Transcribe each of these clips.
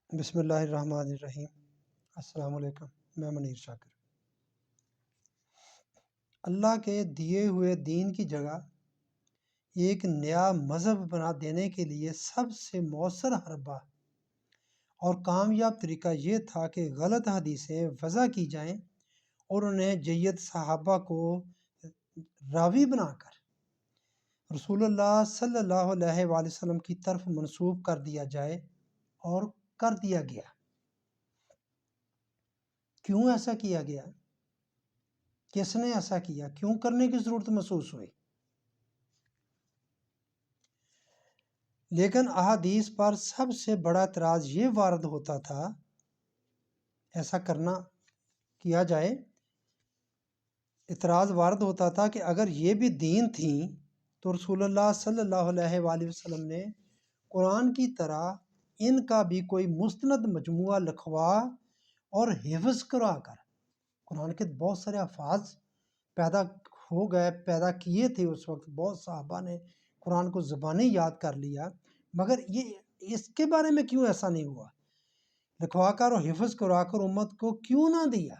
بسم اللہ الرحمن الرحیم۔ السلام علیکم، میں منیر شاکر۔ اللہ کے دیے ہوئے دین کی جگہ ایک نیا مذہب بنا دینے کے لیے سب سے مؤثر حربہ اور کامیاب طریقہ یہ تھا کہ غلط حدیثیں وضع کی جائیں اور انہیں جید صحابہ کو راوی بنا کر رسول اللہ صلی اللہ علیہ وآلہ وسلم کی طرف منسوب کر دیا جائے، اور کر دیا گیا۔ کیوں ایسا کیا گیا؟ کس نے ایسا کیا؟ کیوں کرنے کی ضرورت محسوس ہوئی؟ لیکن احادیث پر سب سے بڑا اعتراض یہ وارد ہوتا تھا، ایسا کیا جائے، اعتراض وارد ہوتا تھا کہ اگر یہ بھی دین تھیں تو رسول اللہ صلی اللہ علیہ وآلہ وسلم نے قرآن کی طرح ان کا بھی کوئی مستند مجموعہ لکھوا اور حفظ کرا کر، قرآن کے بہت سارے الفاظ پیدا کیے تھے اس وقت، بہت صحابہ نے قرآن کو زبانی یاد کر لیا، مگر اس کے بارے میں کیوں ایسا نہیں ہوا؟ لکھوا کر اور حفظ کرا کر امت کو کیوں نہ دیا؟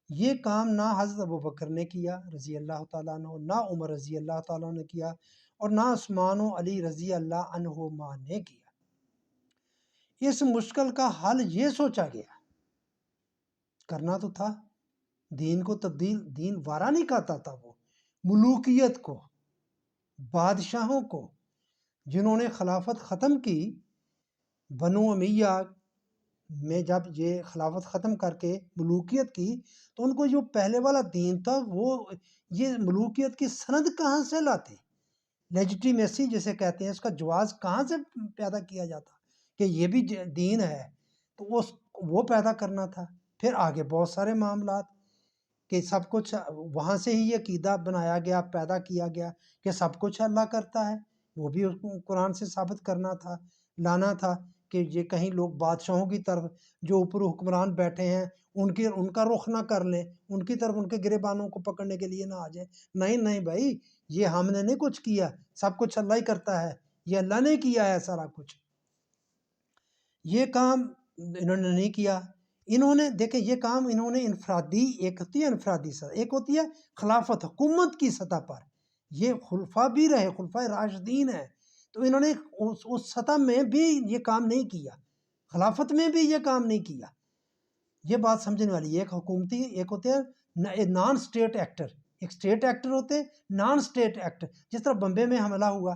یہ کام نہ حضرت ابوبکر نے کیا رضی اللہ تعالیٰ عنہ، نہ عمر رضی اللہ تعالیٰ عنہ نے کیا، اور نہ عثمان و علی رضی اللہ عنہما نے کیا۔ اس مشکل کا حل یہ سوچا گیا، کرنا تو تھا، دین کو تبدیل، دین وارا نہیں کہتا تھا، وہ ملوکیت کو، بادشاہوں کو، جنہوں نے خلافت ختم کی، بنو امیہ میں جب یہ خلافت ختم کر کے ملوکیت کی تو ان کو جو پہلے والا دین تھا، وہ یہ ملوکیت کی سند کہاں سے لاتے؟ لیجیٹیمیسی جسے کہتے ہیں، اس کا جواز کہاں سے پیدا کیا جاتا کہ یہ بھی دین ہے؟ تو وہ پیدا کرنا تھا۔ پھر آگے بہت سارے معاملات کہ سب کچھ وہاں سے ہی یہ عقیدہ بنایا گیا، پیدا کیا گیا کہ سب کچھ اللہ کرتا ہے، وہ بھی قرآن سے ثابت کرنا تھا، لانا تھا کہ یہ کہیں لوگ بادشاہوں کی طرف جو اوپر حکمران بیٹھے ہیں ان کا رخ نہ کر لیں، ان کی طرف ان کے گریبانوں کو پکڑنے کے لیے نہ آ جائیں۔ نہیں بھائی، یہ ہم نے نہیں کچھ کیا، سب کچھ اللہ ہی کرتا ہے، یہ اللہ نے کیا ہے سارا کچھ۔ یہ کام انہوں نے نہیں کیا۔ دیکھیں، یہ کام انہوں نے انفرادی، ایک ہوتی ہے انفرادی سطح، ایک ہوتی ہے خلافت حکومت کی سطح پر، یہ خلفاء بھی رہے، خلفاء راشدین ہیں، تو انہوں نے اس سطح میں بھی یہ کام نہیں کیا، خلافت میں بھی یہ کام نہیں کیا۔ یہ بات سمجھنے والی، ایک حکومتی، ایک ہوتے ہیں نان سٹیٹ ایکٹر، ایک سٹیٹ ایکٹر ہوتے ہیں، نان سٹیٹ ایکٹر۔ جس طرح بمبے میں حملہ ہوا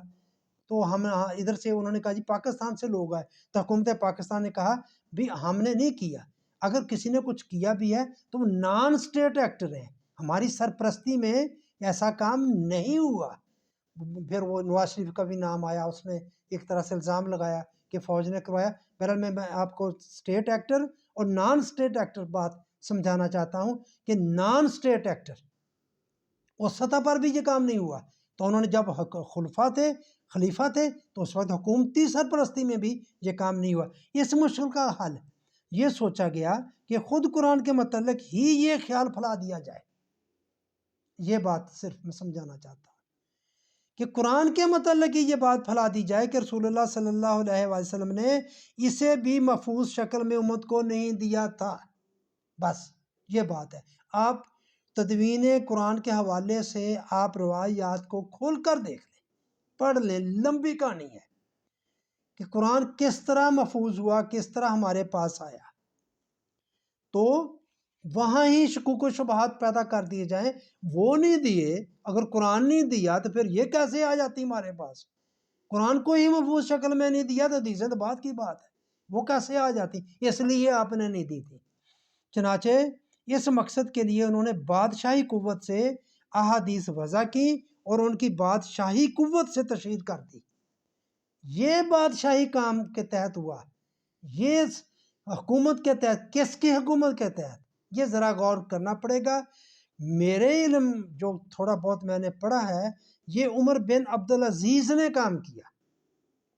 تو ہم ادھر سے انہوں نے کہا جی پاکستان سے لوگ آئے، تو حکومت پاکستان نے کہا بھی ہم نے نہیں کیا۔ اگر کسی نے کچھ کیا بھی ہے تو وہ نان سٹیٹ ایکٹر ہیں، ہماری سرپرستی میں ایسا کام نہیں ہوا۔ پھر وہ نواز شریف کا بھی نام آیا، اس نے ایک طرح سے الزام لگایا کہ فوج نے کروایا۔ بہرحال میں آپ کو سٹیٹ ایکٹر اور نان سٹیٹ ایکٹر بات سمجھانا چاہتا ہوں کہ نان سٹیٹ ایکٹر اس سطح پر بھی یہ کام نہیں ہوا۔ تو انہوں نے جب خلیفہ تھے تو اس وقت حکومتی سرپرستی میں بھی یہ کام نہیں ہوا۔ اس مشکل کا حل یہ سوچا گیا کہ خود قرآن کے متعلق ہی یہ خیال پھیلا دیا جائے۔ یہ بات صرف میں سمجھانا چاہتا ہوں کہ قرآن کے متعلق ہی یہ بات پھیلا دی جائے کہ رسول اللہ صلی اللہ علیہ وآلہ وسلم نے اسے بھی محفوظ شکل میں امت کو نہیں دیا تھا، بس یہ بات ہے۔ آپ تدوین قرآن کے حوالے سے آپ روایات کو کھول کر دیکھ لیں، پڑھ لیں، لمبی کہانی ہے کہ قرآن کس طرح محفوظ ہوا، کس طرح ہمارے پاس آیا۔ تو وہاں ہی شکوک و شبہات پیدا کر دیے جائیں، وہ نہیں دیے، اگر قرآن نہیں دیا تو پھر یہ کیسے آ جاتی ہمارے پاس؟ قرآن کو ہی محفوظ شکل میں نہیں دیا تو حدیثیں تو بات کی بات ہے، وہ کیسے آ جاتی؟ اس لیے آپ نے نہیں دی تھی۔ چنانچہ اس مقصد کے لیے انہوں نے بادشاہی قوت سے احادیث وضع کی اور ان کی بادشاہی قوت سے تشہیر کر دی۔ یہ بادشاہی کام کے تحت ہوا، یہ حکومت کے تحت۔ کس کی حکومت کے تحت؟ یہ ذرا غور کرنا پڑے گا۔ میرے علم جو تھوڑا بہت میں نے پڑھا ہے، یہ عمر بن عبدالعزیز نے کام کیا،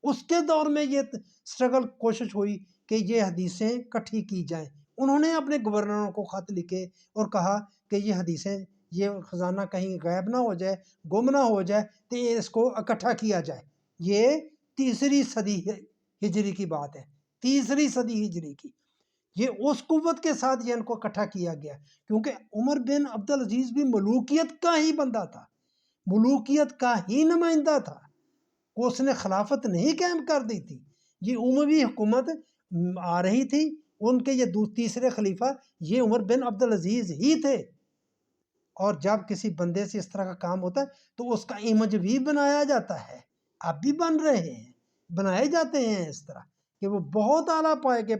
اس کے دور میں یہ سٹرگل، کوشش ہوئی کہ یہ حدیثیں اکٹھی کی جائیں۔ انہوں نے اپنے گورنروں کو خط لکھے اور کہا کہ یہ حدیثیں، یہ خزانہ کہیں غائب نہ ہو جائے، گم نہ ہو جائے، تو اس کو اکٹھا کیا جائے۔ یہ 3 صدی ہجری کی بات ہے، 3 صدی ہجری کی، یہ اس قوت کے ساتھ یہ ان کو اکٹھا کیا گیا، کیونکہ عمر بن عبدالعزیز بھی ملوکیت کا ہی بندہ تھا، ملوکیت کا ہی نمائندہ تھا، وہ اس نے خلافت نہیں قائم کر دی تھی، یہ اموی حکومت آ رہی تھی، ان کے یہ تیسرے خلیفہ یہ عمر بن عبدالعزیز ہی تھے۔ اور جب کسی بندے سے اس طرح کا کام ہوتا ہے تو اس کا امیج بھی بنایا جاتا ہے، اب بھی بن رہے ہیں، بنائے جاتے ہیں اس طرح کہ وہ بہت اعلیٰ پائے کے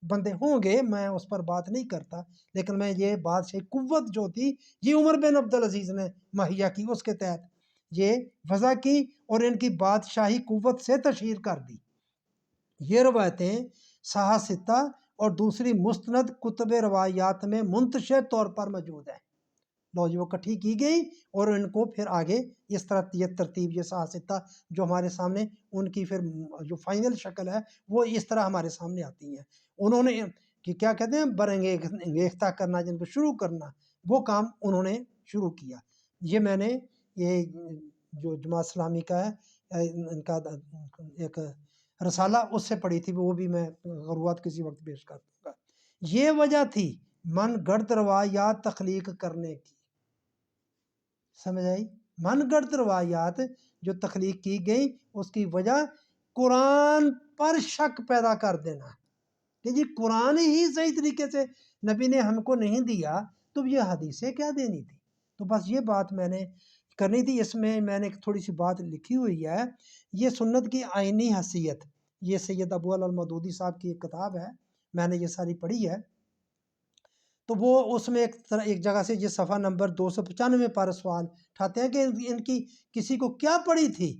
بندے ہوں گے، میں اس پر بات نہیں کرتا، لیکن میں یہ بادشاہی قوت جو تھی یہ عمر بن عبدالعزیز نے مہیا کی، اس کے تحت یہ وضع کی اور ان کی بادشاہی قوت سے تشہیر کر دی۔ یہ روایتیں صحاح ستہ اور دوسری مستند کتب روایات میں منتشر طور پر موجود ہیں۔ لو جی وہ اکٹھی کی گئی اور ان کو پھر آگے اس طرح یہ ترتیب، یہ صحاح ستہ جو ہمارے سامنے ان کی پھر جو فائنل شکل ہے وہ اس طرح ہمارے سامنے آتی ہیں۔ انہوں نے کہ کیا کہتے ہیں برانگیختہ کرنا، جن کو شروع کرنا، وہ کام انہوں نے شروع کیا۔ یہ میں نے یہ جو جماعت اسلامی کا ہے ان کا ایک رسالہ اس سے پڑھی تھی، وہ بھی میں غروات کسی وقت پیش کر دوں گا۔ یہ وجہ تھی من گڑت روایات تخلیق کرنے کی، سمجھ آئی؟ من گڑت روایات جو تخلیق کی گئی اس کی وجہ قرآن پر شک پیدا کر دینا کہ جی قرآن ہی صحیح طریقے سے نبی نے ہم کو نہیں دیا تو یہ حدیثیں کیا دینی تھی۔ تو بس یہ بات میں نے کرنی تھی۔ اس میں میں نے تھوڑی سی بات لکھی ہوئی ہے، یہ سنت کی آئینی حیثیت، یہ سید ابو المودودی صاحب کی ایک کتاب ہے، میں نے یہ ساری پڑھی ہے۔ تو وہ اس میں ایک جگہ سے یہ صفحہ نمبر 295 پر سوال اٹھاتے ہیں کہ ان کی کسی کو کیا پڑی تھی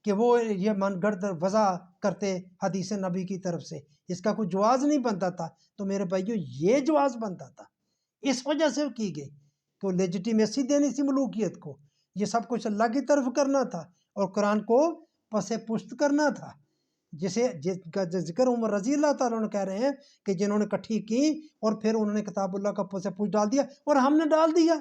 کہ وہ یہ من گڑت وضع کرتے حدیث نبی کی طرف سے، اس کا کوئی جواز نہیں بنتا تھا۔ تو میرے بھائیو یہ جواز بنتا تھا، اس وجہ سے کی گئی کہ وہ لیجیٹیمیسی دینی تھی ملوکیت کو، یہ سب کچھ اللہ کی طرف کرنا تھا اور قرآن کو پس پشت کرنا تھا، جس کا ذکر عمر رضی اللہ تعالیٰ عنہ کہہ رہے ہیں کہ جنہوں نے اکٹھی کی اور پھر انہوں نے کتاب اللہ کا پس پوچھ ڈال دیا اور ہم نے ڈال دیا۔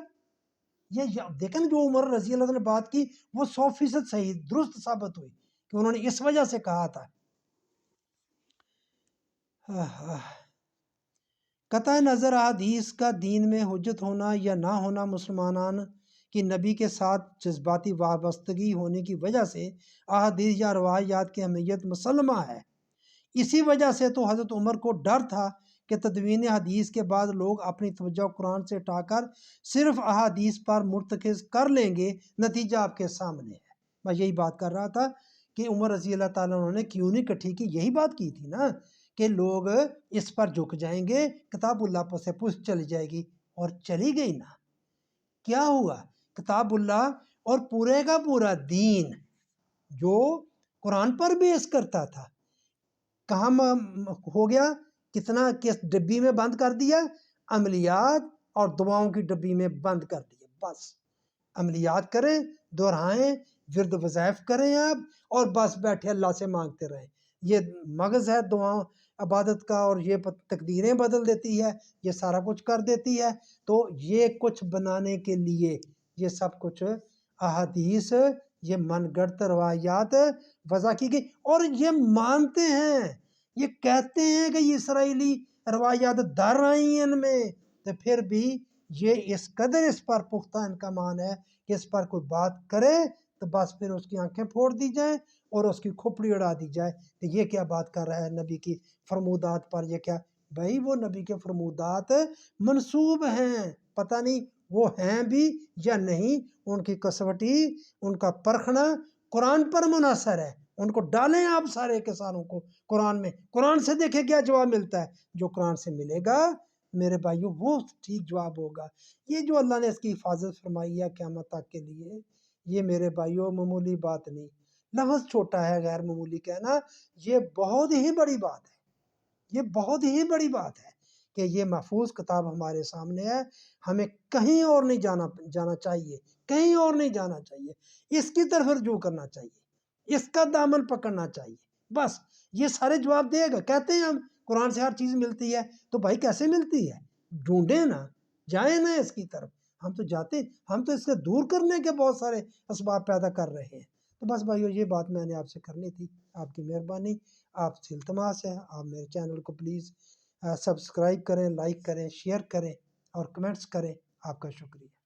یہ دیکھیں جو عمر رضی اللہ عنہ نے بات کی وہ 100% صحیح درست ثابت ہوئی کہ انہوں نے اس وجہ سے کہا تھا۔ قطع نظر احادیث کا دین میں حجت ہونا یا نہ ہونا مسلمانان کی نبی کے ساتھ جذباتی وابستگی ہونے کی وجہ سے احادیث یا روایات کی اہمیت مسلمہ ہے۔ اسی وجہ سے تو حضرت عمر کو ڈر تھا کہ تدوین حدیث کے بعد لوگ اپنی توجہ قرآن سے ہٹا کر صرف احادیث پر مرتکز کر لیں گے، نتیجہ آپ کے سامنے ہے۔ میں یہی بات کر رہا تھا کہ عمر رضی اللہ تعالیٰ عنہ نے کیوں نہیں اکٹھی کی، یہی بات کی تھی نا کہ لوگ اس پر جھک جائیں گے، کتاب اللہ پر سے پوچھ چلی جائے گی، اور چلی گئی نا۔ کیا ہوا؟ کتاب اللہ اور پورے کا پورا دین جو قرآن پر بیس کرتا تھا کہاں ہو گیا؟ کتنا کس ڈبی میں بند کر دیا؟ عملیات اور دعاؤں کی ڈبی میں بند کر دیا۔ بس عملیات کریں، دہرائیں، ورد وظائف کریں آپ، اور بس بیٹھے اللہ سے مانگتے رہیں۔ یہ مغز ہے دعا عبادت کا، اور یہ تقدیریں بدل دیتی ہے، یہ سارا کچھ کر دیتی ہے۔ تو یہ کچھ بنانے کے لیے یہ سب کچھ احادیث، یہ من گڑت روایات وضع کی گئی، اور یہ مانتے ہیں، یہ کہتے ہیں کہ یہ اسرائیلی روایات در آئی ان میں، تو پھر بھی یہ اس قدر اس پر پختہ ان کا مان ہے کہ اس پر کوئی بات کرے تو بس پھر اس کی آنکھیں پھوڑ دی جائیں اور اس کی کھوپڑی اڑا دی جائے کہ یہ کیا بات کر رہا ہے نبی کی فرمودات پر، یہ کیا؟ بھائی وہ نبی کے فرمودات منسوب ہیں، پتہ نہیں وہ ہیں بھی یا نہیں، ان کی کسوٹی، ان کا پرکھنا قرآن پر منحصر ہے۔ ان کو ڈالیں آپ سارے کے ساروں کو قرآن میں، قرآن سے دیکھیں کیا جواب ملتا ہے۔ جو قرآن سے ملے گا میرے بھائیو وہ ٹھیک جواب ہوگا۔ یہ جو اللہ نے اس کی حفاظت فرمائی ہے قیامت تک کے لیے، یہ میرے بھائیو معمولی بات نہیں، لفظ چھوٹا ہے غیر معمولی کہنا، یہ بہت ہی بڑی بات ہے، یہ بہت ہی بڑی بات ہے کہ یہ محفوظ کتاب ہمارے سامنے ہے۔ ہمیں کہیں اور نہیں جانا چاہیے، کہیں اور نہیں جانا چاہیے، اس کی طرف رجوع کرنا چاہیے، اس کا دامن پکڑنا چاہیے، بس یہ سارے جواب دے گا۔ کہتے ہیں ہم قرآن سے ہر چیز ملتی ہے، تو بھائی کیسے ملتی ہے؟ ڈھونڈیں نا، جائیں نا اس کی طرف۔ ہم تو جاتے، ہم تو اس سے دور کرنے کے بہت سارے اسباب پیدا کر رہے ہیں۔ تو بس بھائیو یہ بات میں نے آپ سے کرنی تھی، آپ کی مہربانی۔ آپ سے التماس ہے آپ میرے چینل کو پلیز سبسکرائب کریں، لائک کریں، شیئر کریں اور کمنٹس کریں۔ آپ کا شکریہ۔